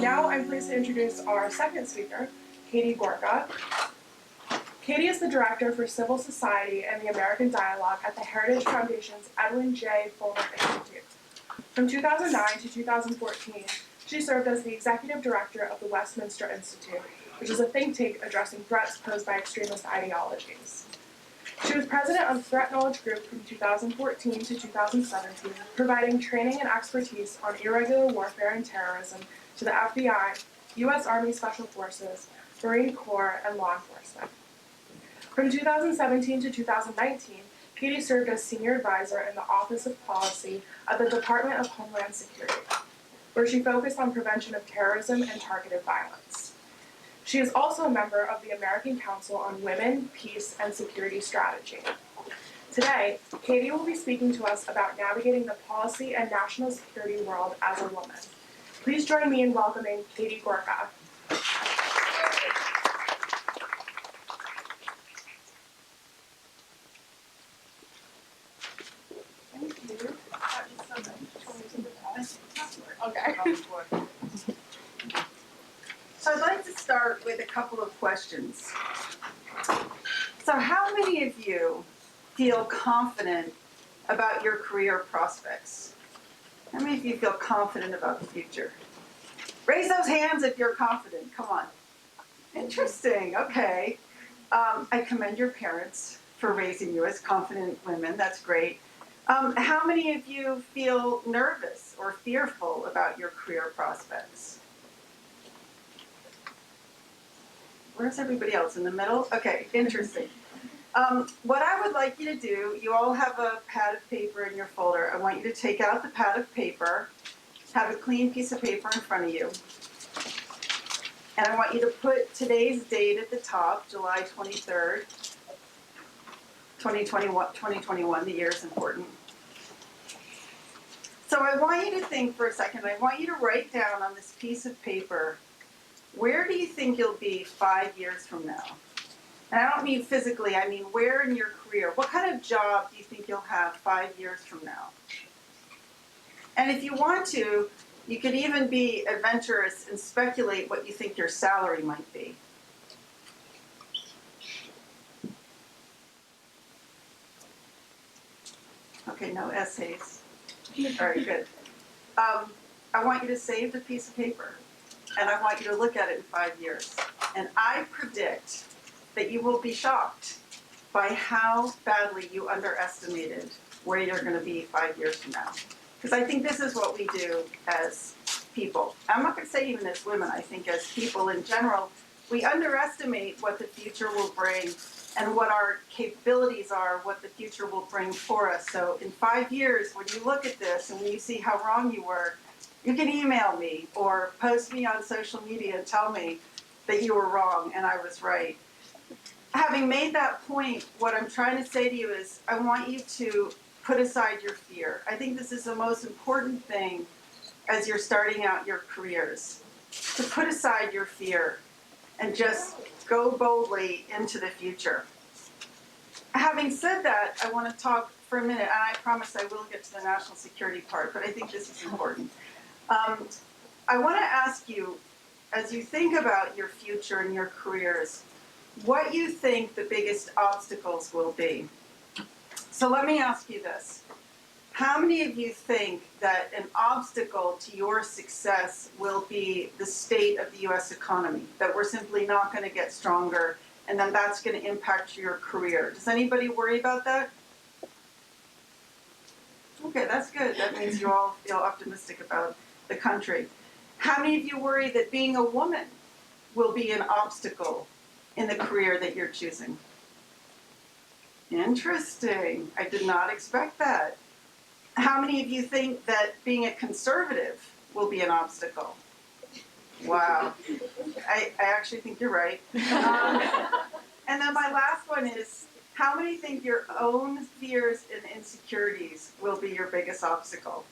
Now I'm pleased to introduce our second speaker, Katharine Gorka. Katie is the Director for Civil Society and the American Dialogue at the Heritage Foundation's Edwin J. Fulmer Institute. From 2009 to 2014, she served as the Executive Director of the Westminster Institute, which is a think tank addressing threats posed by extremist ideologies. She was president of the Threat Knowledge Group from 2014 to 2017, providing training and expertise on irregular warfare and terrorism to the FBI, U.S. Army Special Forces, Marine Corps, and law enforcement. From 2017 to 2019, Katie served as Senior Advisor in the Office of Policy at the Department of Homeland Security, where she focused on prevention of terrorism and targeted violence. She is also a member of the American Council on Women, Peace, and Security Strategy. Today, Katie will be speaking to us about navigating the policy and national security world as a woman. Please join me in welcoming Katie Gorka. Okay. So I'd like to start with a couple of questions. So how many of you feel confident about your career prospects? How many of you feel confident about the future? Raise those hands if you're confident. Come on. Interesting. Okay. I commend your parents for raising you as confident women. That's great. How many of you feel nervous or fearful about your career prospects? Where's everybody else? In the middle? Okay, interesting. What I would like you to do, you all have a pad of paper in your folder. I want you to take out the pad of paper, have a clean piece of paper in front of you, and I want you to put today's date at the top, July 23rd, 2021, the year is important. So I want you to think for a second, I want you to write down on this piece of paper, where do you think you'll be 5 years from now? And I don't mean physically, I mean where in your career, what kind of job do you think you'll have 5 years from now? And if you want to, you could even be adventurous and speculate what you think your salary might be. Okay, no essays. Very good. I want you to save the piece of paper, and I want you to look at it in 5 years. And I predict that you will be shocked by how badly you underestimated where you're going to be 5 years from now. Because I think this is what we do as people. I'm not going to say even as women. I think as people in general, we underestimate what the future will bring and what our capabilities are, what the future will bring for us. So in 5 years, when you look at this and when you see how wrong you were, you can email me or post me on social media and tell me that you were wrong and I was right. Having made that point, what I'm trying to say to you is I want you to put aside your fear. I think this is the most important thing as you're starting out your careers, to put aside your fear and just go boldly into the future. Having said that, I want to talk for a minute, and I promise I will get to the national security part, but I think this is important. I want to ask you, as you think about your future and your careers, what you think the biggest obstacles will be. So let me ask you this. How many of you think that an obstacle to your success will be the state of the U.S. economy, that we're simply not going to get stronger, and then that's going to impact your career? Does anybody worry about that? Okay, that's good. That means you all feel optimistic about the country. How many of you worry that being a woman will be an obstacle in the career that you're choosing? Interesting. I did not expect that. How many of you think that being a conservative will be an obstacle? Wow. I actually think you're right. And then my last one is, how many think your own fears and insecurities will be your biggest obstacle?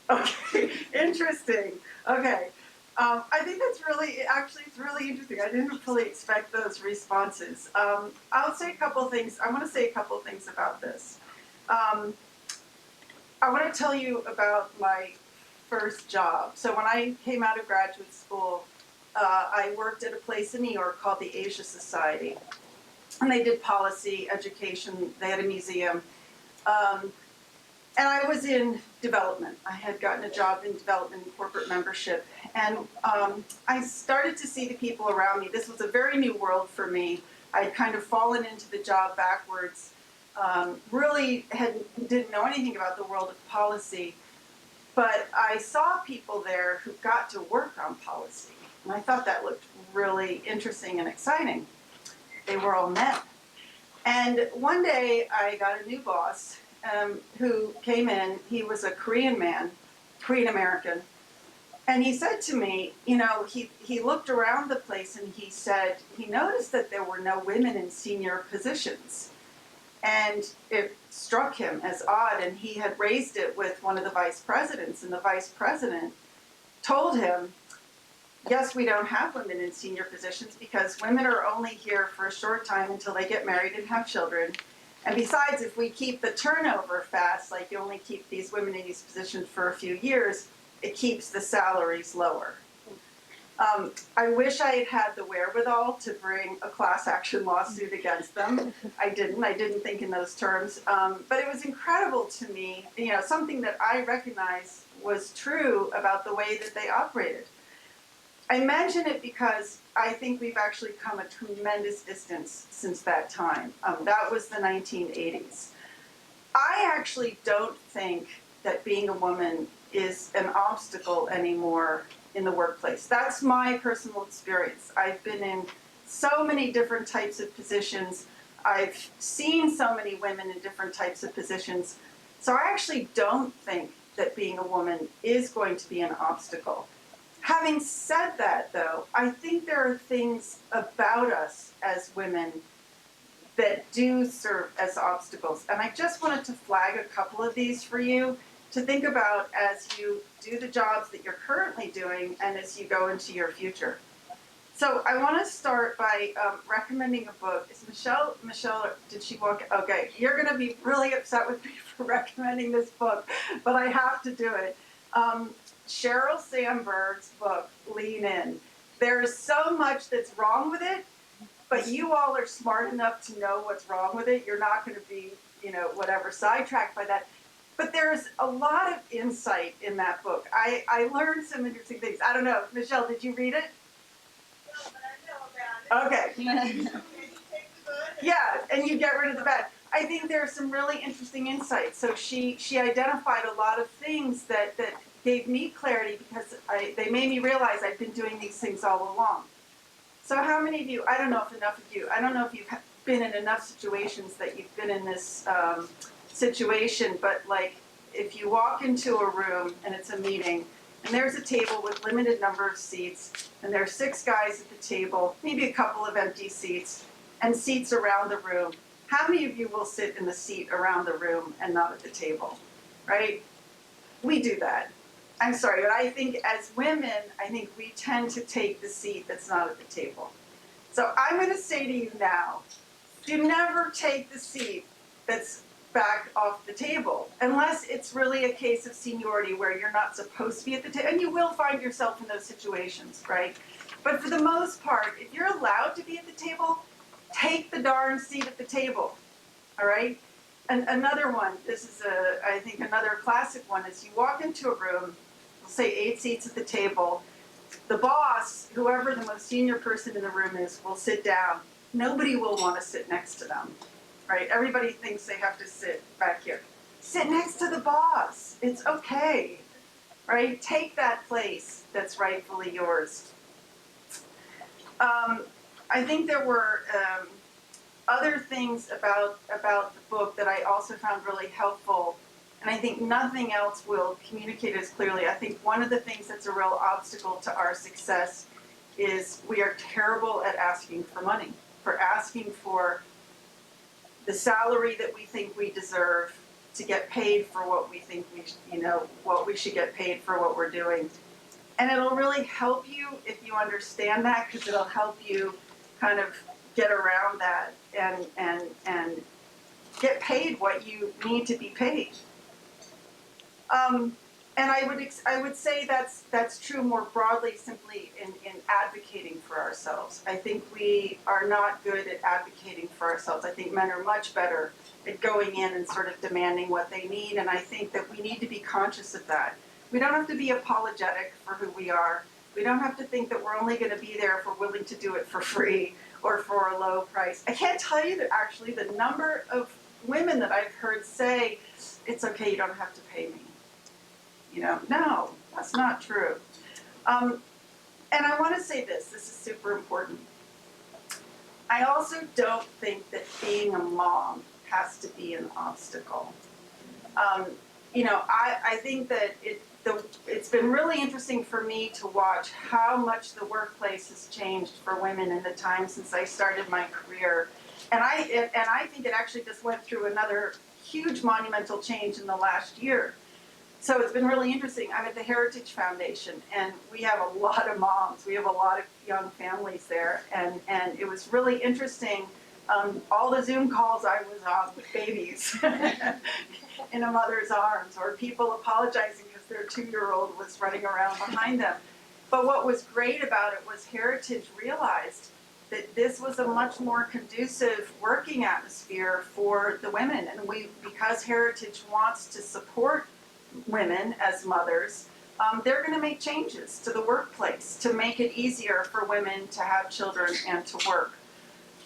Okay, interesting. Okay. I think that's really, actually, it's really interesting. I didn't fully expect those responses. I'll say a couple things. I want to say a couple things about this. I want to tell you about my first job. So when I came out of graduate school, I worked at a place in New York called the Asia Society. And they did policy, education, they had a museum. And I was in development. I had gotten a job in development and corporate membership. And I started to see the people around me. This was a very new world for me. I'd kind of fallen into the job backwards. Really didn't know anything about the world of policy. But I saw people there who got to work on policy. And I thought that looked really interesting and exciting. They were all men. And one day I got a new boss who came in. He was a Korean man, Korean American. And he said to me, you know, he looked around the place and he said he noticed that there were no women in senior positions. And it struck him as odd, and he had raised it with one of the vice presidents, and the vice president told him, yes, we don't have women in senior positions because women are only here for a short time until they get married and have children. And besides, if we keep the turnover fast, like you only keep these women in these positions for a few years, it keeps the salaries lower. I wish I had had the wherewithal to bring a class action lawsuit against them. I didn't think in those terms. But it was incredible to me, you know, something that I recognized was true about the way that they operated. I mention it because I think we've actually come a tremendous distance since that time. That was the 1980s. I actually don't think that being a woman is an obstacle anymore in the workplace. That's my personal experience. I've been in so many different types of positions. I've seen so many women in different types of positions. So I actually don't think that being a woman is going to be an obstacle. Having said that, though, I think there are things about us as women that do serve as obstacles. And I just wanted to flag a couple of these for you to think about as you do the jobs that you're currently doing and as you go into your future. So I want to start by recommending a book. Is Michelle, did she walk? Okay, you're going to be really upset with me for recommending this book, but I have to do it. Cheryl Samberg's book, Lean In. There's so much that's wrong with it, but you all are smart enough to know what's wrong with it. You're not going to be, you know, whatever, sidetracked by that. But there's a lot of insight in that book. I learned some interesting things. I don't know, Michelle, did you read it? No, but I know about it. Okay. Yeah, and you get rid of the bad. I think there's some really interesting insights. So she identified a lot of things that gave me clarity because they made me realize I've been doing these things all along. So how many of you, I don't know if enough of you, I don't know if you've been in enough situations that you've been in this situation, but like if you walk into a room and it's a meeting and there's a table with limited number of seats and there are 6 guys at the table, maybe a couple of empty seats and seats around the room, how many of you will sit in the seat around the room and not at the table, right? We do that. I'm sorry, but I think as women, I think we tend to take the seat that's not at the table. So I'm going to say to you now, do never take the seat that's back off the table, unless it's really a case of seniority where you're not supposed to be at the table, and you will find yourself in those situations, right? But for the most part, if you're allowed to be at the table, take the darn seat at the table, all right? And another one, this is I think another classic one, is you walk into a room, we'll say 8 seats at the table, the boss, whoever the most senior person in the room is, will sit down. Nobody will want to sit next to them. Right? Everybody thinks they have to sit back here. Sit next to the boss. It's okay. Right? Take that place that's rightfully yours. I think there were other things about the book that I also found really helpful, and I think nothing else will communicate as clearly. I think one of the things that's a real obstacle to our success is we are terrible at asking for money, for asking for the salary that we think we deserve, to get paid for what we think what we should get paid for what we're doing. And it'll really help you if you understand that, because it'll help you kind of get around that and get paid what you need to be paid. And I would say that's true more broadly, simply in advocating for ourselves. I think we are not good at advocating for ourselves. I think men are much better at going in and sort of demanding what they need, and I think that we need to be conscious of that. We don't have to be apologetic for who we are. We don't have to think that we're only going to be there if we're willing to do it for free or for a low price. I can't tell you that actually the number of women that I've heard say, it's okay, you don't have to pay me. You know, no, that's not true. And I want to say this is super important. I also don't think that being a mom has to be an obstacle. I think that it's been really interesting for me to watch how much the workplace has changed for women in the time since I started my career. And I think it actually just went through another huge monumental change in the last year. So it's been really interesting. I'm at the Heritage Foundation, and we have a lot of moms. We have a lot of young families there, and it was really interesting. All the Zoom calls I was on with babies in a mother's arms, or people apologizing because their 2-year-old was running around behind them. But what was great about it was Heritage realized that this was a much more conducive working atmosphere for the women, and because Heritage wants to support women as mothers, they're going to make changes to the workplace to make it easier for women to have children and to work.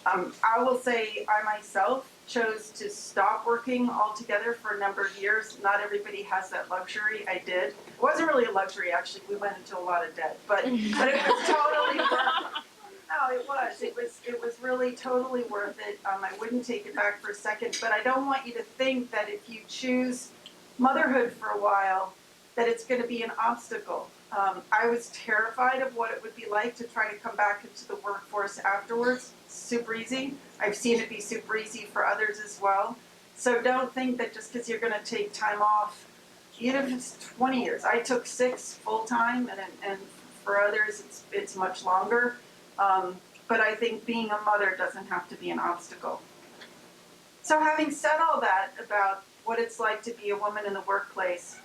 I will say I myself chose to stop working altogether for a number of years. Not everybody has that luxury. I did. It wasn't really a luxury, actually. We went into a lot of debt, but it was totally worth it. No, it was. It was really totally worth it. I wouldn't take it back for a second, but I don't want you to think that if you choose motherhood for a while, that it's going to be an obstacle. I was terrified of what it would be like to try to come back into the workforce afterwards. Super easy. I've seen it be super easy for others as well. So don't think that just because you're going to take time off, even if it's 20 years. I took 6 full-time, and for others it's much longer. But I think being a mother doesn't have to be an obstacle. So having said all that about what it's like to be a woman in the workplace,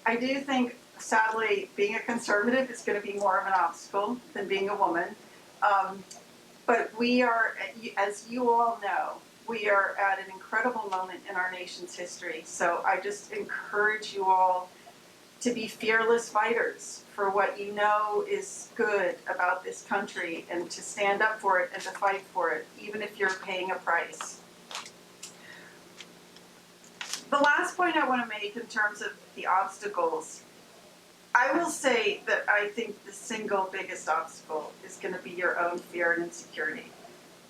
I do think, sadly, being a conservative is going to be more of an obstacle than being a woman. But we are, as you all know, we are at an incredible moment in our nation's history. So I just encourage you all to be fearless fighters for what you know is good about this country, and to stand up for it and to fight for it, even if you're paying a price. The last point I want to make in terms of the obstacles, I will say that I think the single biggest obstacle is going to be your own fear and insecurity.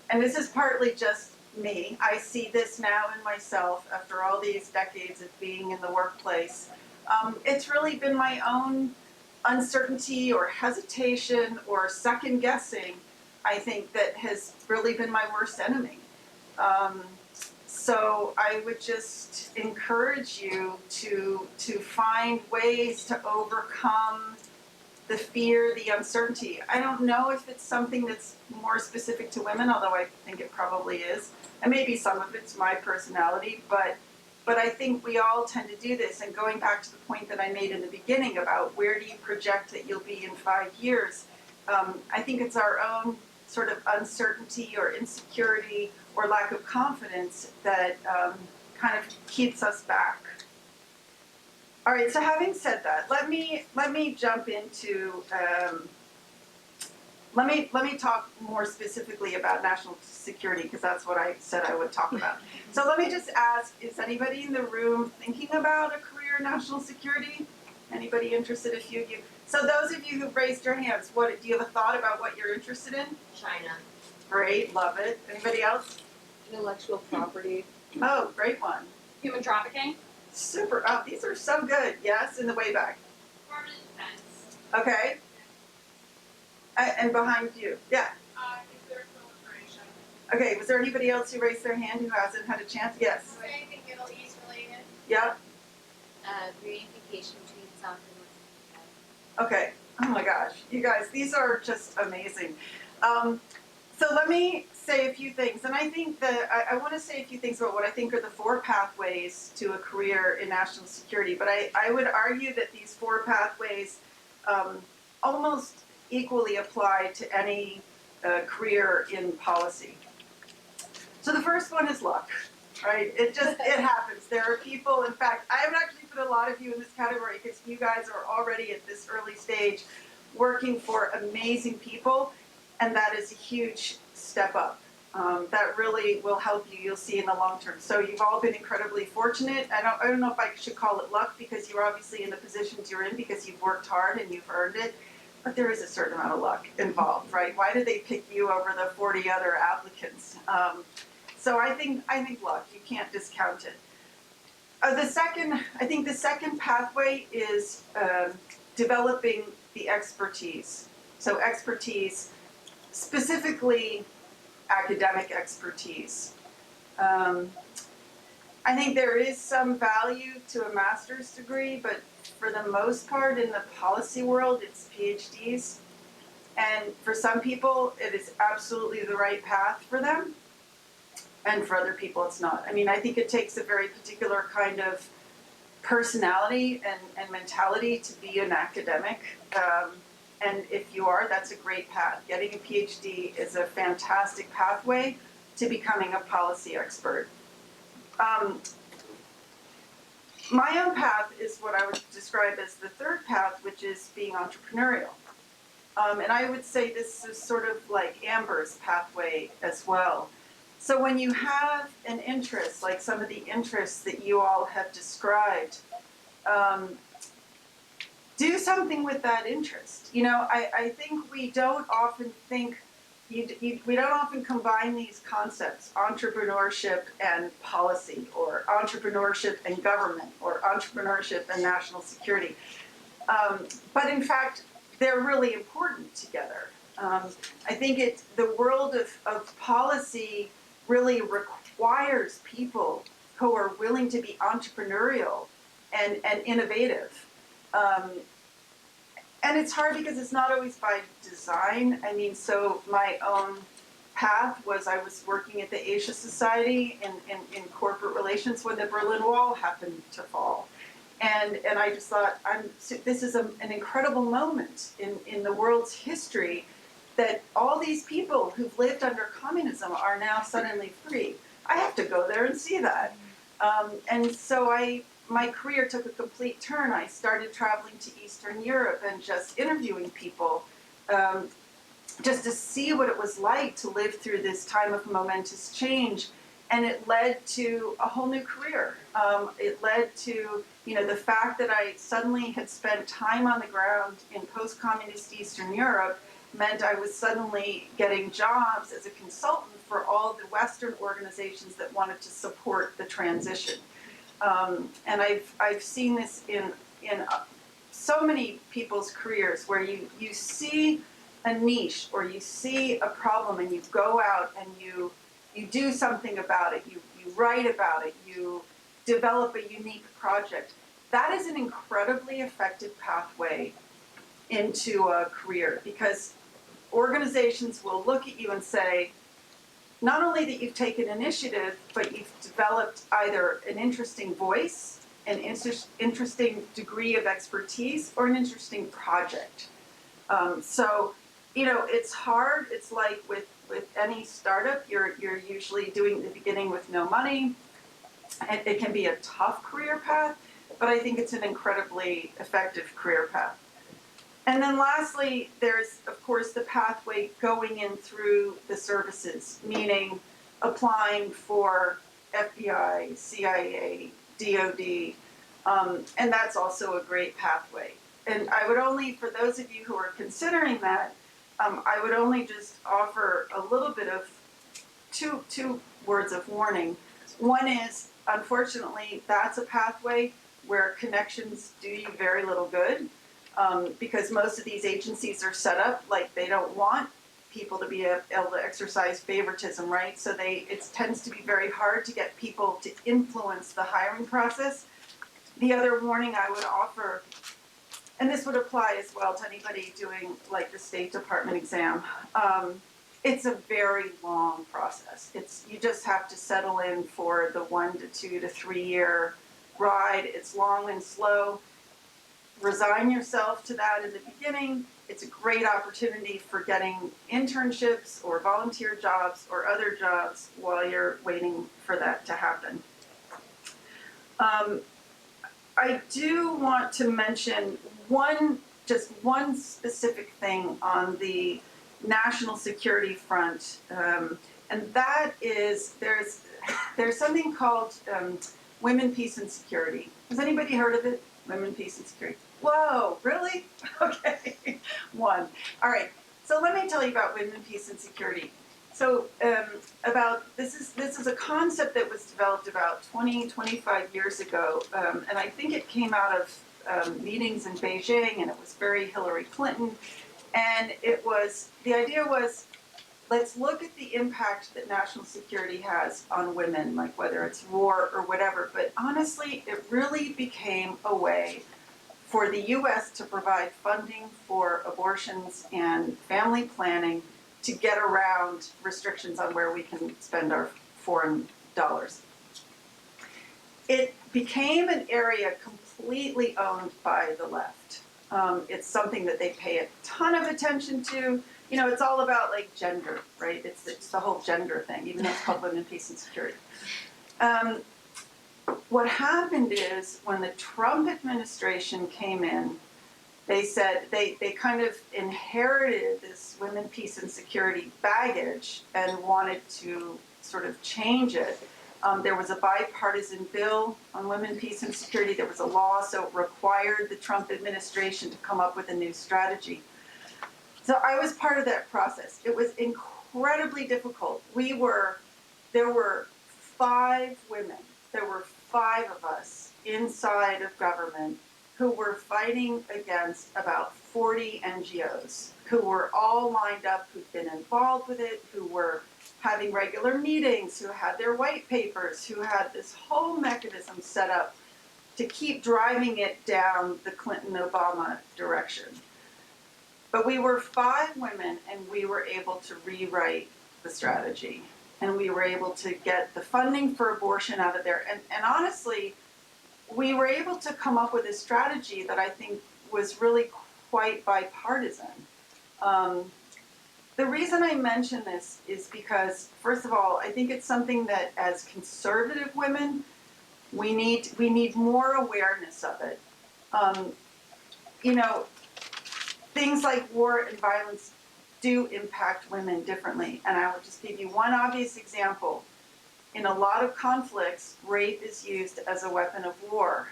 And this is partly just me. I see this now in myself after all these decades of being in the workplace. It's really been my own uncertainty or hesitation or second guessing, I think, that has really been my worst enemy. So I would just encourage you to find ways to overcome the fear, the uncertainty. I don't know if it's something that's more specific to women, although I think it probably is. And maybe some of it's my personality, but I think we all tend to do this. And going back to the point that I made in the beginning about where do you project that you'll be in 5 years, I think it's our own sort of uncertainty or insecurity or lack of confidence that kind of keeps us back. All right, so having said that, let me jump into let me talk more specifically about national security, because that's what I said I would talk about. So let me just ask, is anybody in the room thinking about a career in national security? Anybody interested? A few of you. So those of you who've raised your hands, do you have a thought about what you're interested in? China. Great, love it. Anybody else? Intellectual property. Oh, great one. Human trafficking. Super. Oh, these are so good. Yes, in the way back. Department of Defense. Okay. And behind you. Yeah. Nuclear proliferation. Okay, was there anybody else who raised their hand who hasn't had a chance? Yes. Is there anything Middle East related? Yeah. Reunification between South and North. Okay. Oh my gosh. You guys, these are just amazing. So let me say a few things, and I think that I want to say a few things about what I think are the 4 pathways to a career in national security. But I would argue that these 4 pathways almost equally apply to any career in policy. So the first one is luck, right? It happens. There are people, in fact, I would actually put a lot of you in this category because you guys are already at this early stage working for amazing people, and that is a huge step up. That really will help you, you'll see in the long term. So you've all been incredibly fortunate. I don't know if I should call it luck because you're obviously in the positions you're in because you've worked hard and you've earned it, but there is a certain amount of luck involved, right? Why did they pick you over the 40 other applicants? So I think luck, you can't discount it. I think the second pathway is developing the expertise. So expertise, specifically academic expertise. I think there is some value to a master's degree, but for the most part in the policy world, it's PhDs. And for some people, it is absolutely the right path for them. And for other people, it's not. I mean, I think it takes a very particular kind of personality and mentality to be an academic. And if you are, that's a great path. Getting a PhD is a fantastic pathway to becoming a policy expert. My own path is what I would describe as the third path, which is being entrepreneurial. And I would say this is sort of like Amber's pathway as well. So when you have an interest, like some of the interests that you all have described, do something with that interest. You know, I think we don't often think, we don't often combine these concepts, entrepreneurship and policy, or entrepreneurship and government, or entrepreneurship and national security. But in fact, they're really important together. I think the world of policy really requires people who are willing to be entrepreneurial and innovative. And it's hard because it's not always by design. I mean, so my own path was I was working at the Asia Society in corporate relations when the Berlin Wall happened to fall. And I just thought, this is an incredible moment in the world's history that all these people who've lived under communism are now suddenly free. I have to go there and see that. And so my career took a complete turn. I started traveling to Eastern Europe and just interviewing people, just to see what it was like to live through this time of momentous change. And it led to a whole new career. It led to, the fact that I suddenly had spent time on the ground in post-communist Eastern Europe meant I was suddenly getting jobs as a consultant for all the Western organizations that wanted to support the transition. And I've seen this in so many people's careers where you see a niche or you see a problem and you go out and you do something about it, you write about it, you develop a unique project. That is an incredibly effective pathway into a career because organizations will look at you and say, not only that you've taken initiative, but you've developed either an interesting voice, an interesting degree of expertise, or an interesting project. So, it's hard. It's like with any startup, you're usually doing the beginning with no money. And it can be a tough career path, but I think it's an incredibly effective career path. And then lastly, there's, of course, the pathway going in through the services, meaning applying for FBI, CIA, DOD, and that's also a great pathway. And I would only, for those of you who are considering that, I would only just offer a little bit of two words of warning. One is, unfortunately, that's a pathway where connections do you very little good. Because most of these agencies are set up like they don't want people to be able to exercise favoritism, right? So it tends to be very hard to get people to influence the hiring process. The other warning I would offer, and this would apply as well to anybody doing like the State Department exam, It's a very long process. You just have to settle in for the 1 to 2 to 3 year ride. It's long and slow. Resign yourself to that in the beginning. It's a great opportunity for getting internships or volunteer jobs or other jobs while you're waiting for that to happen. I do want to mention just one specific thing on the national security front, and that is there's something called Women, Peace, and Security. Has anybody heard of it? Women, Peace, and Security. Whoa, really? Okay, one. All right. So let me tell you about Women, Peace, and Security. So this is a concept that was developed about 25 years ago, and I think it came out of meetings in Beijing, and it was very Hillary Clinton. And the idea was, let's look at the impact that national security has on women, like whether it's war or whatever. But honestly, it really became a way for the U.S. to provide funding for abortions and family planning to get around restrictions on where we can spend our foreign dollars. It became an area completely owned by the left. It's something that they pay a ton of attention to. You know, it's all about like gender, right? It's the whole gender thing, even though it's called Women, Peace, and Security. What happened is when the Trump administration came in, they said they kind of inherited this Women, Peace, and Security baggage and wanted to sort of change it. There was a bipartisan bill on women, peace, and security. There was a law, so it required the Trump administration to come up with a new strategy. So I was part of that process. It was incredibly difficult. There were 5 women. There were 5 of us inside of government who were fighting against about 40 NGOs, who were all lined up, who'd been involved with it, who were having regular meetings, who had their white papers, who had this whole mechanism set up to keep driving it down the Clinton-Obama direction. But we were 5 women, and we were able to rewrite the strategy. And we were able to get the funding for abortion out of there. And honestly, we were able to come up with a strategy that I think was really quite bipartisan. The reason I mention this is because, first of all, I think it's something that as conservative women, we need more awareness of it. You know, things like war and violence do impact women differently. And I will just give you one obvious example. In a lot of conflicts, rape is used as a weapon of war.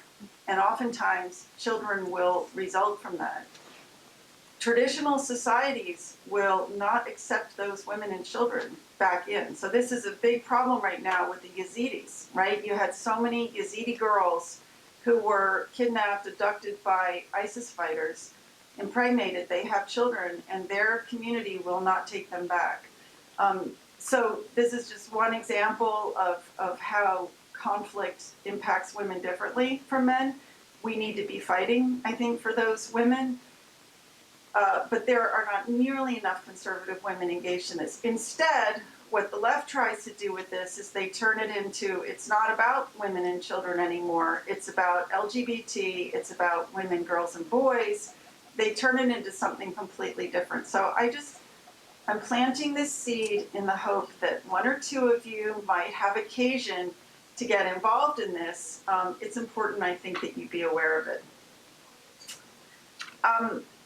And oftentimes, children will result from that. Traditional societies will not accept those women and children back in. So this is a big problem right now with the Yazidis, right? You had so many Yazidi girls who were kidnapped, abducted by ISIS fighters, impregnated, they have children, and their community will not take them back. So this is just one example of how conflict impacts women differently from men. We need to be fighting, I think, for those women. But there are not nearly enough conservative women engaged in this. Instead, what the left tries to do with this is they turn it into, it's not about women and children anymore. It's about LGBT, it's about women, girls, and boys. They turn it into something completely different. So I'm planting this seed in the hope that 1 or 2 of you might have occasion to get involved in this. It's important, I think, that you be aware of it.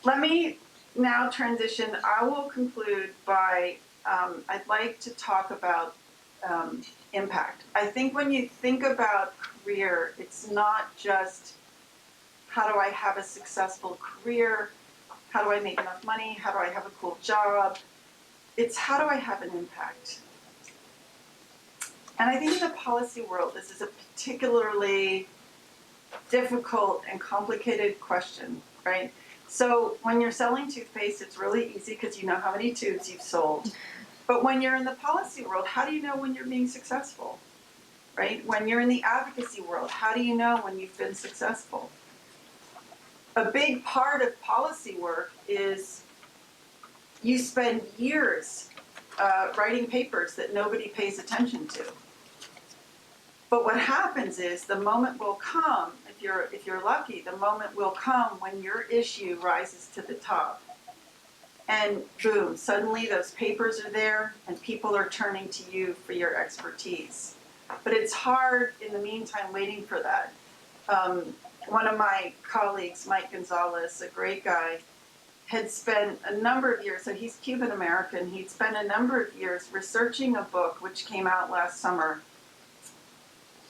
Let me now transition. I will conclude by, I'd like to talk about impact. I think when you think about career, it's not just how do I have a successful career, how do I make enough money, how do I have a cool job. It's how do I have an impact. And I think in the policy world, this is a particularly difficult and complicated question, right? So when you're selling toothpaste, it's really easy because you know how many tubes you've sold. But when you're in the policy world, how do you know when you're being successful, right? When you're in the advocacy world, how do you know when you've been successful? A big part of policy work is you spend years writing papers that nobody pays attention to. But what happens is the moment will come, if you're lucky, the moment will come when your issue rises to the top. And boom, suddenly those papers are there and people are turning to you for your expertise. But it's hard in the meantime waiting for that. One of my colleagues, Mike Gonzalez, a great guy, had spent a number of years, so he's Cuban American, he'd spent a number of years researching a book which came out last summer.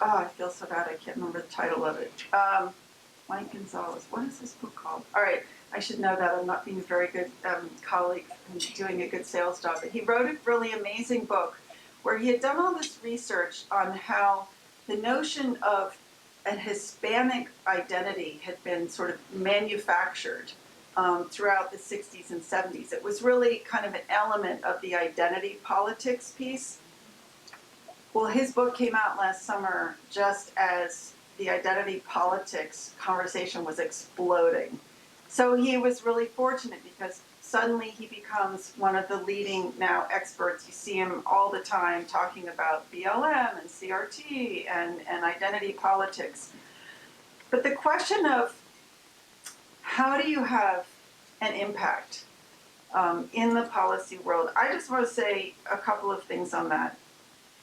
Oh, I feel so bad, I can't remember the title of it. Mike Gonzalez, what is this book called? All right, I should know that, I'm not being a very good colleague and doing a good sales job, but he wrote a really amazing book where he had done all this research on how the notion of a Hispanic identity had been sort of manufactured throughout the 60s and 70s. It was really kind of an element of the identity politics piece. Well, his book came out last summer just as the identity politics conversation was exploding. So he was really fortunate because suddenly he becomes one of the leading now experts. You see him all the time talking about BLM and CRT and identity politics. But the question of how do you have an impact in the policy world, I just want to say a couple of things on that.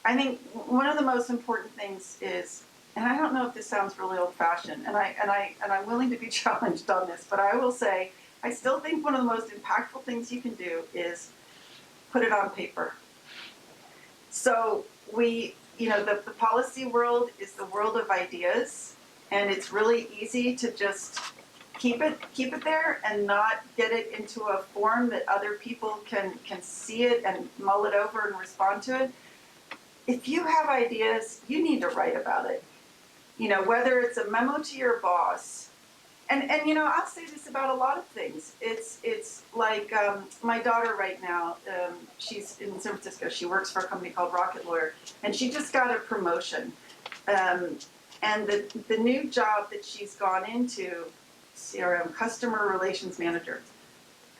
I think one of the most important things is, and I don't know if this sounds really old-fashioned, and I'm willing to be challenged on this, but I will say, I still think one of the most impactful things you can do is put it on paper. So the policy world is the world of ideas, and it's really easy to just keep it there and not get it into a form that other people can see it and mull it over and respond to it. If you have ideas, you need to write about it. Whether it's a memo to your boss, and I'll say this about a lot of things. It's like my daughter right now, she's in San Francisco. She works for a company called Rocket Lawyer, and she just got a promotion. And the new job that she's gone into, CRM, Customer Relations Manager,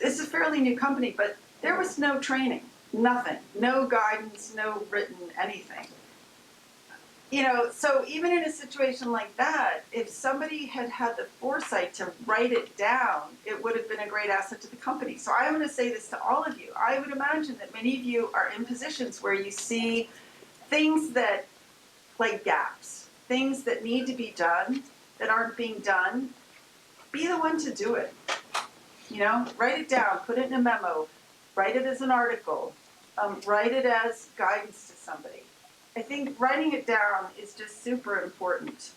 it's a fairly new company, but there was no training, nothing, no guidance, no written anything. So even in a situation like that, if somebody had had the foresight to write it down, it would have been a great asset to the company. So I'm going to say this to all of you. I would imagine that many of you are in positions where you see things that, like gaps, things that need to be done that aren't being done. Be the one to do it. Write it down, put it in a memo, write it as an article, write it as guidance to somebody. I think writing it down is just super important.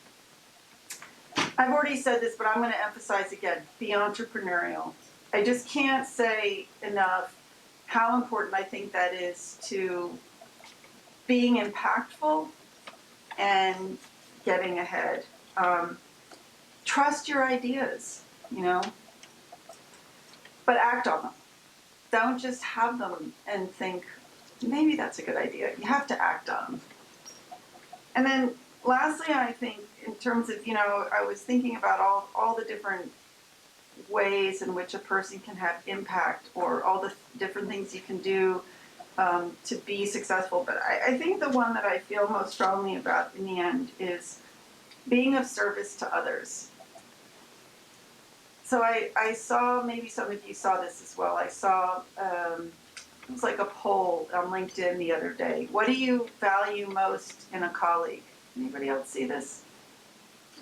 I've already said this, but I'm going to emphasize again, be entrepreneurial. I just can't say enough how important I think that is to being impactful and getting ahead. Trust your ideas, but act on them. Don't just have them and think, maybe that's a good idea. You have to act on them. And then lastly, I think in terms of, I was thinking about all the different ways in which a person can have impact or all the different things you can do to be successful. But I think the one that I feel most strongly about in the end is being of service to others. So I saw, maybe some of you saw this as well, I saw it was like a poll on LinkedIn the other day. What do you value most in a colleague? Anybody else see this?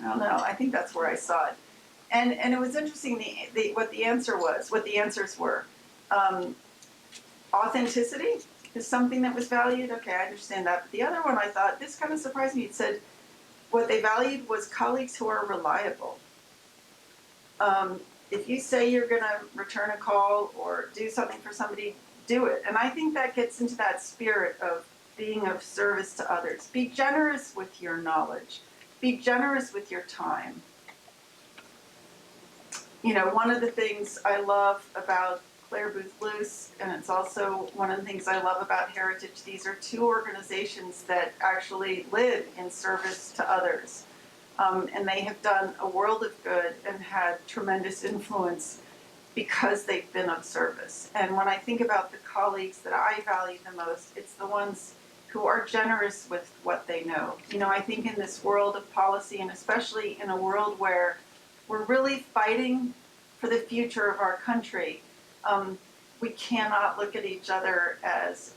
I don't know. I think that's where I saw it. And it was interesting what the answers were. Authenticity is something that was valued. Okay, I understand that. But the other one, I thought, this kind of surprised me. It said what they valued was colleagues who are reliable. If you say you're going to return a call or do something for somebody, do it. And I think that gets into that spirit of being of service to others. Be generous with your knowledge. Be generous with your time. One of the things I love about Claire Booth Luce, and it's also one of the things I love about Heritage, these are two organizations that actually live in service to others. And they have done a world of good and had tremendous influence because they've been of service. And when I think about the colleagues that I value the most, it's the ones who are generous with what they know. You know, I think in this world of policy, and especially in a world where we're really fighting for the future of our country, we cannot look at each other as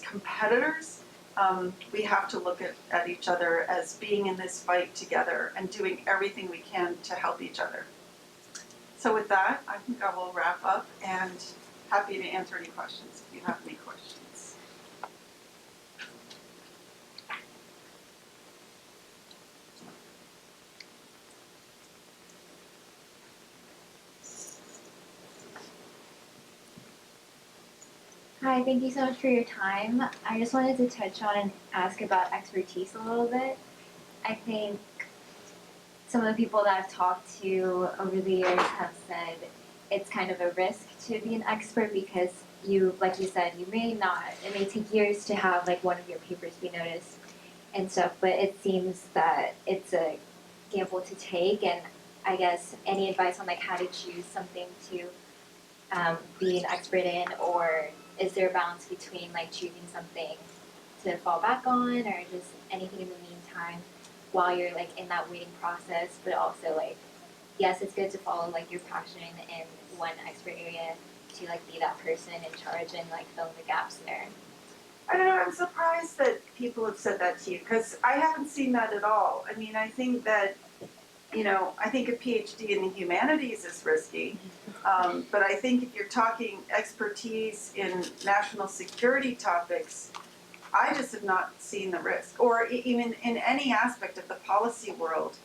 competitors. We have to look at each other as being in this fight together and doing everything we can to help each other. So with that, I think I will wrap up and happy to answer any questions if you have any questions. Hi, thank you so much for your time. I just wanted to touch on and ask about expertise a little bit. I think some of the people that I've talked to over the years have said it's kind of a risk to be an expert because you, like you said, you may not, it may take years to have like one of your papers be noticed and stuff, but it seems that it's a gamble to take. And I guess any advice on like how to choose something to be an expert in, or is there a balance between like choosing something to fall back on or just anything in the meantime while you're like in that waiting process, but also like, yes, it's good to follow like your passion in one expert area to like be that person in charge and like fill in the gaps there. I don't know, I'm surprised that people have said that to you because I haven't seen that at all. I mean, I think that, you know, I think a PhD in the humanities is risky, but I think if you're talking expertise in national security topics, I just have not seen the risk, or even in any aspect of the policy world.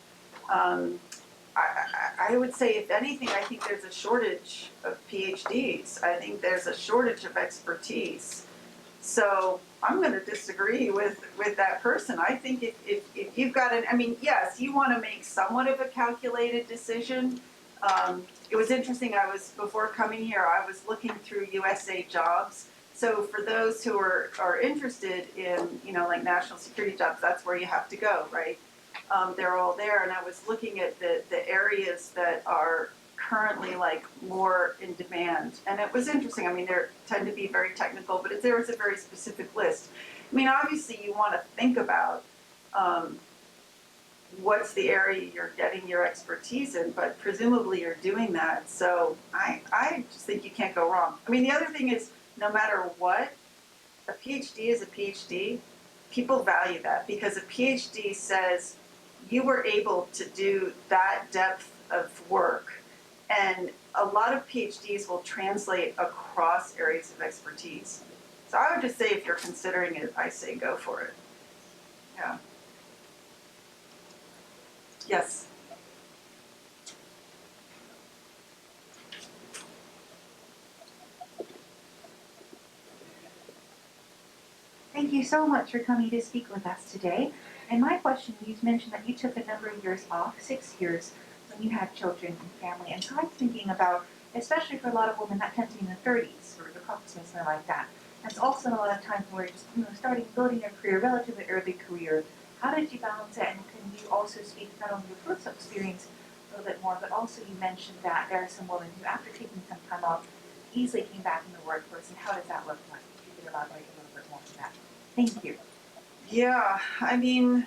I would say, if anything, I think there's a shortage of PhDs. I think there's a shortage of expertise. So I'm going to disagree with that person. I think if you've got I mean, yes, you want to make somewhat of a calculated decision. It was interesting, before coming here, I was looking through USA Jobs. So for those who are interested in, you know, like national security jobs, that's where you have to go, right? They're all there, and I was looking at the areas that are currently like more in demand, and it was interesting. I mean, they tend to be very technical, but there was a very specific list. I mean, obviously you want to think about what's the area you're getting your expertise in, but presumably you're doing that. So I just think you can't go wrong. I mean, the other thing is, no matter what, a PhD is a PhD. People value that because a PhD says you were able to do that depth of work. And a lot of PhDs will translate across areas of expertise. So I would just say, if you're considering it, I say go for it. Yeah. Yes. Thank you so much for coming to speak with us today. And my question, you mentioned that you took a number of years off, 6 years, when you had children and family. And so I'm thinking about, especially for a lot of women, that tends to be in the 30s or the Caucasus, something like that. That's also a lot of times where you're just building your career, relatively early career. How did you balance it? And can you also speak not only your personal experience a little bit more, but also you mentioned that there are some women who, after taking some time off, easily came back in the workforce. And how does that look like? If you could elaborate a little bit more on that. Thank you. Yeah, I mean,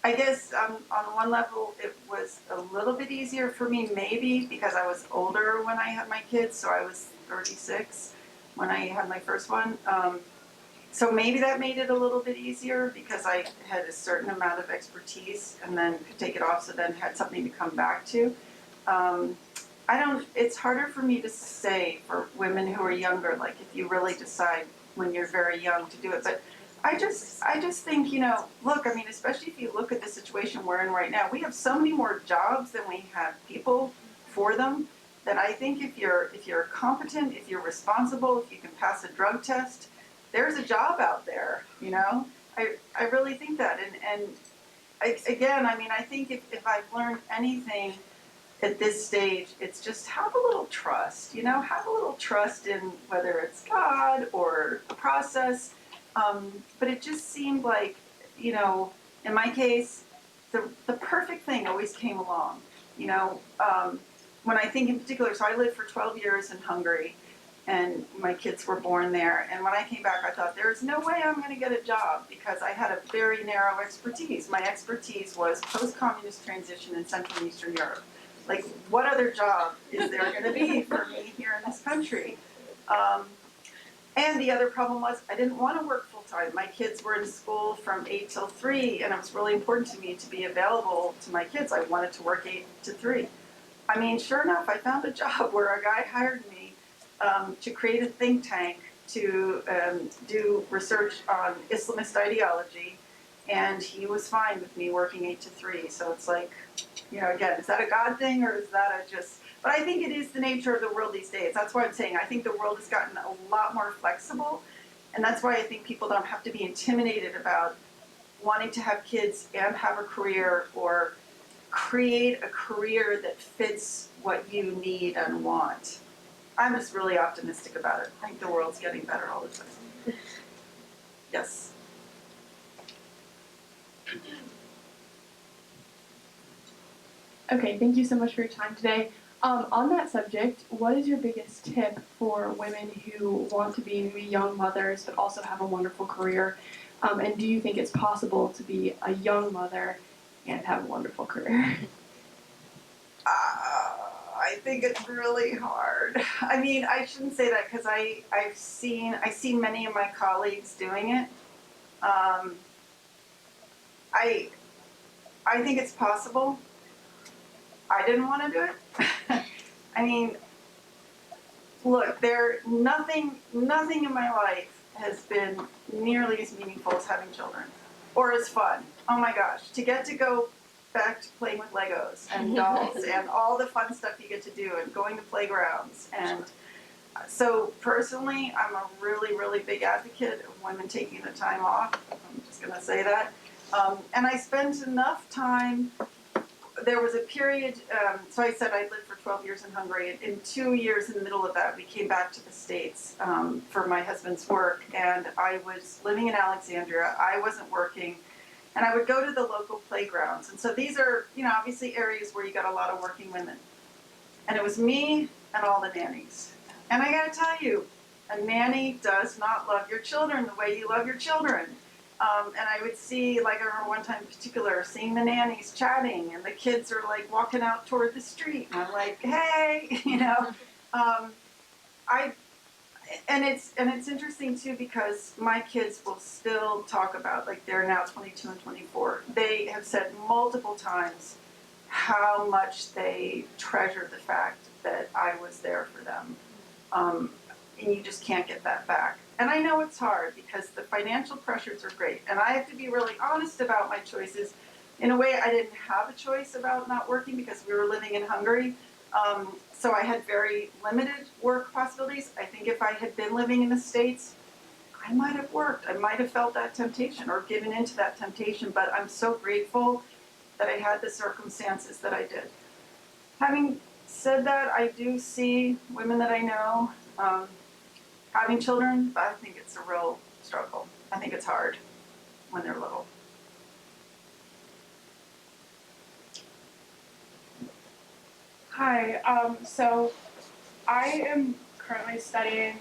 I guess on one level it was a little bit easier for me, maybe because I was older when I had my kids, so I was 36 when I had my first one. So maybe that made it a little bit easier because I had a certain amount of expertise and then could take it off, so then had something to come back to. It's harder for me to say for women who are younger, like if you really decide when you're very young to do it. But I just think, you know, look, I mean, especially if you look at the situation we're in right now, we have so many more jobs than we have people for them, that I think if you're competent, if you're responsible, if you can pass a drug test, there's a job out there, you know? I really think that. And again, I mean, I think if I've learned anything at this stage, it's just have a little trust, you know, have a little trust in whether it's God or the process. But it just seemed like, you know, in my case, the perfect thing always came along. You know, when I think in particular, so I lived for 12 years in Hungary, and my kids were born there. And when I came back, I thought, there's no way I'm going to get a job because I had a very narrow expertise. My expertise was post-communist transition in Central and Eastern Europe. Like, what other job is there going to be for me here in this country? And the other problem was I didn't want to work full-time. My kids were in school from 8 till 3, and it was really important to me to be available to my kids. I wanted to work 8 to 3. I mean, sure enough, I found a job where a guy hired me to create a think tank to do research on Islamist ideology, and he was fine with me working 8 to 3. So it's like, you know, again, is that a God thing or is that a just? But I think it is the nature of the world these days. That's why I'm saying I think the world has gotten a lot more flexible, and that's why I think people don't have to be intimidated about wanting to have kids and have a career or create a career that fits what you need and want. I'm just really optimistic about it. I think the world's getting better all the time. Yes. Okay, thank you so much for your time today. On that subject, what is your biggest tip for women who want to be maybe young mothers but also have a wonderful career? And do you think it's possible to be a young mother and have a wonderful career? I think it's really hard. I mean, I shouldn't say that because I've seen many of my colleagues doing it. I think it's possible. I didn't want to do it. I mean, look, nothing in my life has been nearly as meaningful as having children, or as fun. Oh my gosh, to get to go back to playing with Legos and dolls and all the fun stuff you get to do and going to playgrounds. And so personally, I'm a really, really big advocate of women taking the time off. I'm just going to say that. And I spent enough time. There was a period, so I said I lived for 12 years in Hungary. In 2 years in the middle of that, we came back to the States for my husband's work. And I was living in Alexandria. I wasn't working. And I would go to the local playgrounds. And so these are, you know, obviously areas where you got a lot of working women. And it was me and all the nannies. And I got to tell you, a nanny does not love your children the way you love your children. And I would see, like I remember one time in particular, seeing the nannies chatting, and the kids are like walking out toward the street, and I'm like, hey, you know. And it's interesting too because my kids will still talk about, like they're now 22 and 24. They have said multiple times how much they treasure the fact that I was there for them. And you just can't get that back. And I know it's hard because the financial pressures are great. And I have to be really honest about my choices. In a way, I didn't have a choice about not working because we were living in Hungary. So I had very limited work possibilities. I think if I had been living in the States, I might have worked. I might have felt that temptation or given into that temptation. But I'm so grateful that I had the circumstances that I did. Having said that, I do see women that I know having children, but I think it's a real struggle. I think it's hard when they're little. Hi, so I am currently studying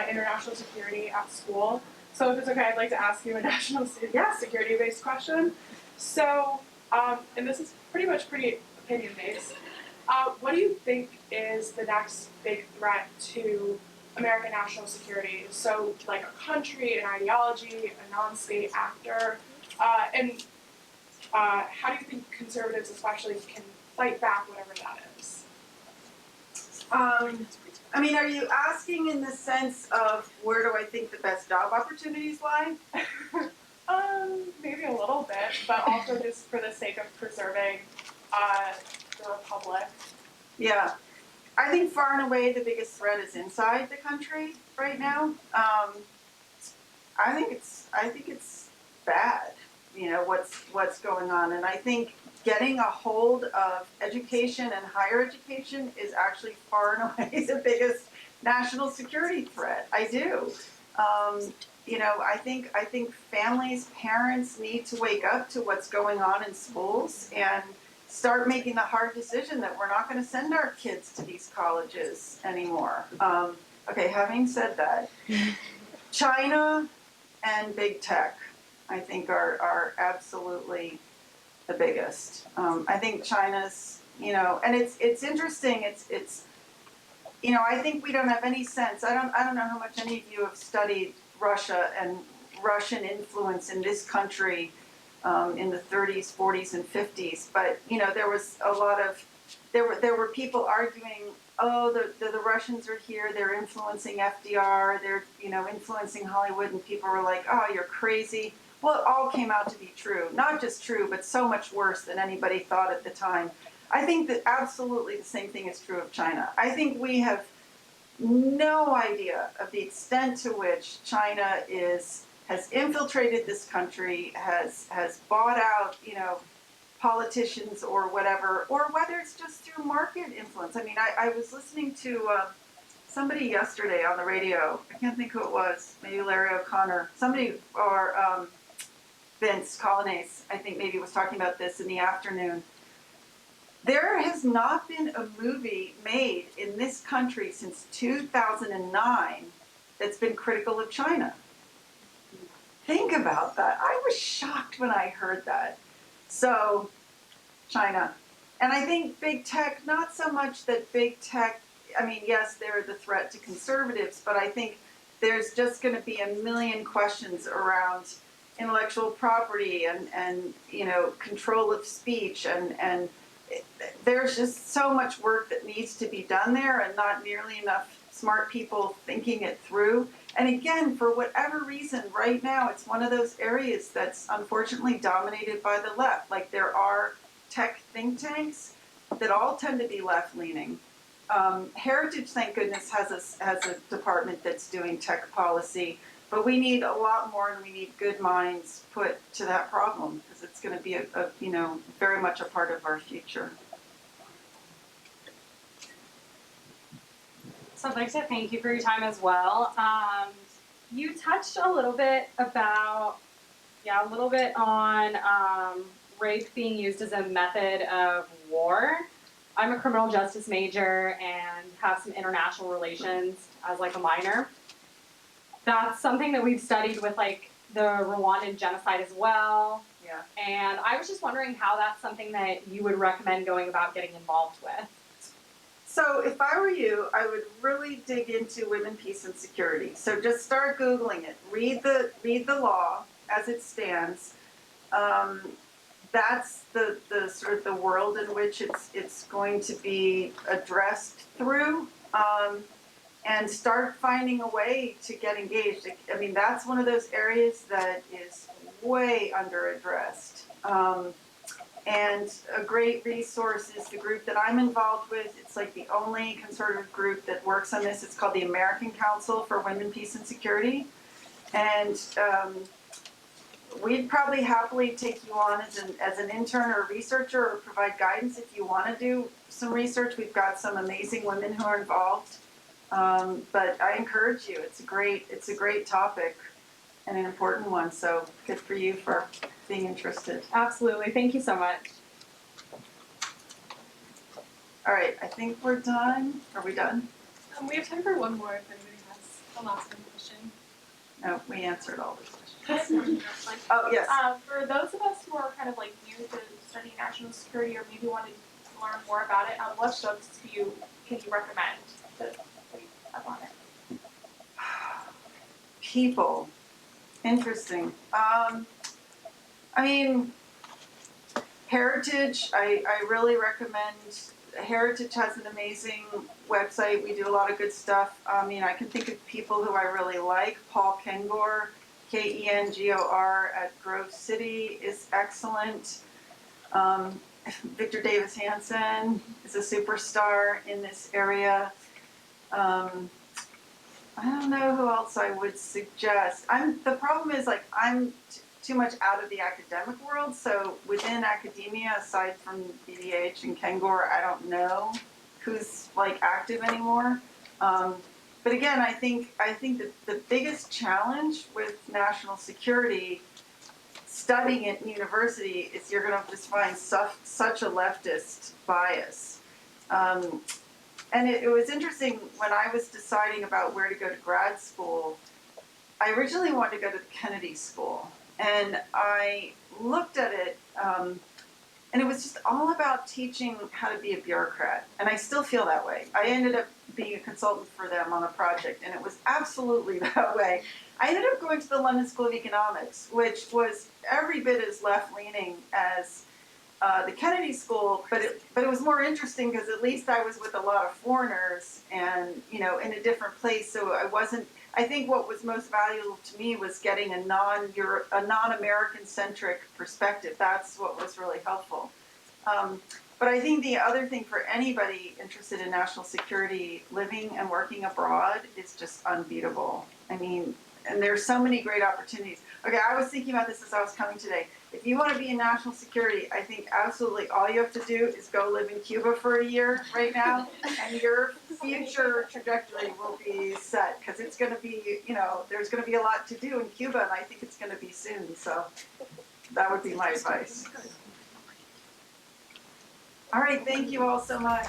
international security at school. So if it's okay, I'd like to ask you a national security-based question. So, and this is pretty opinion-based. What do you think is the next big threat to American national security? So, like a country, an ideology, a non-state actor, and how do you think conservatives especially can fight back whatever that is? I mean, are you asking in the sense of where do I think the best job opportunities lie? Maybe a little bit, but also just for the sake of preserving the republic. Yeah. I think far and away the biggest threat is inside the country right now. I think it's bad, you know, what's going on. And I think getting a hold of education and higher education is actually far and away the biggest national security threat. I do. You know, I think families, parents need to wake up to what's going on in schools and start making the hard decision that we're not going to send our kids to these colleges anymore. Okay, having said that, China and big tech, I think, are absolutely the biggest. I think China's, and it's interesting. It's I think we don't have any sense. I don't know how much any of you have studied Russia and Russian influence in this country in the 30s, 40s, and 50s. But there was a lot of there were people arguing, oh, the Russians are here, they're influencing FDR, they're influencing Hollywood, and people were like, oh, you're crazy. Well, it all came out to be true. Not just true, but so much worse than anybody thought at the time. I think that absolutely the same thing is true of China. I think we have no idea of the extent to which China has infiltrated this country, has bought out, politicians or whatever, or whether it's just through market influence. I mean, I was listening to somebody yesterday on the radio. I can't think who it was. Maybe Larry O'Connor. Somebody, or Vince Colonnese, I think maybe was talking about this in the afternoon. There has not been a movie made in this country since 2009 that's been critical of China. Think about that. I was shocked when I heard that. So, China. And I think big tech, not so much that big tech, I mean, yes, they're the threat to conservatives, but I think there's just going to be a million questions around intellectual property and control of speech and there's just so much work that needs to be done there and not nearly enough smart people thinking it through. And again, for whatever reason, right now, it's one of those areas that's unfortunately dominated by the left. Like there are tech think tanks that all tend to be left-leaning. Heritage, thank goodness, has a department that's doing tech policy. But we need a lot more, and we need good minds put to that problem because it's going to be a very much a part of our future. So I'd like to thank you for your time as well. You touched a little bit on rape being used as a method of war. I'm a criminal justice major and have some international relations as like a minor. That's something that we've studied with like the Rwandan genocide as well. Yeah. And I was just wondering how that's something that you would recommend going about getting involved with. So if I were you, I would really dig into women, peace, and security. So just start Googling it. Read the law as it stands. That's the sort of the world in which it's going to be addressed through. And start finding a way to get engaged. I mean, that's one of those areas that is way under-addressed. And a great resource is the group that I'm involved with. It's like the only conservative group that works on this. It's called the American Council for Women, Peace, and Security. And we'd probably happily take you on as an intern or researcher or provide guidance if you want to do some research. We've got some amazing women who are involved. But I encourage you. It's a great topic and an important one. So good for you for being interested. Absolutely. Thank you so much. All right. I think we're done. Are we done? We have time for one more if anybody has a last question. No, we answered all the questions. Like, Oh, yes. for those of us who are kind of like new to studying national security or maybe wanted to learn more about it, what books can you recommend that we have on it? People. Interesting. I mean, Heritage, I really recommend. Heritage has an amazing website. We do a lot of good stuff. I mean, I can think of people who I really like. Paul Kengor, Kengor at Grove City is excellent. Victor Davis Hanson is a superstar in this area. I don't know who else I would suggest. The problem is like I'm too much out of the academic world, so within academia, aside from BDH and Kengor, I don't know who's like active anymore. But again, I think that the biggest challenge with national security studying it in university is you're going to just find such a leftist bias. And it was interesting when I was deciding about where to go to grad school. I originally wanted to go to the Kennedy School, and I looked at it, and it was just all about teaching how to be a bureaucrat, and I still feel that way. I ended up being a consultant for them on a project, and it was absolutely that way. I ended up going to the London School of Economics, which was every bit as left-leaning as the Kennedy School, but it was more interesting because at least I was with a lot of foreigners and, you know, in a different place. So I think what was most valuable to me was getting a non-American centric perspective. That's what was really helpful. But I think the other thing for anybody interested in national security, living and working abroad is just unbeatable. I mean, and there's so many great opportunities. Okay, I was thinking about this as I was coming today. If you want to be in national security, I think absolutely all you have to do is go live in Cuba for a year right now, and your future trajectory will be set, because it's going to be, you know, there's going to be a lot to do in Cuba, and I think it's going to be soon. So that would be my advice. All right, thank you all so much.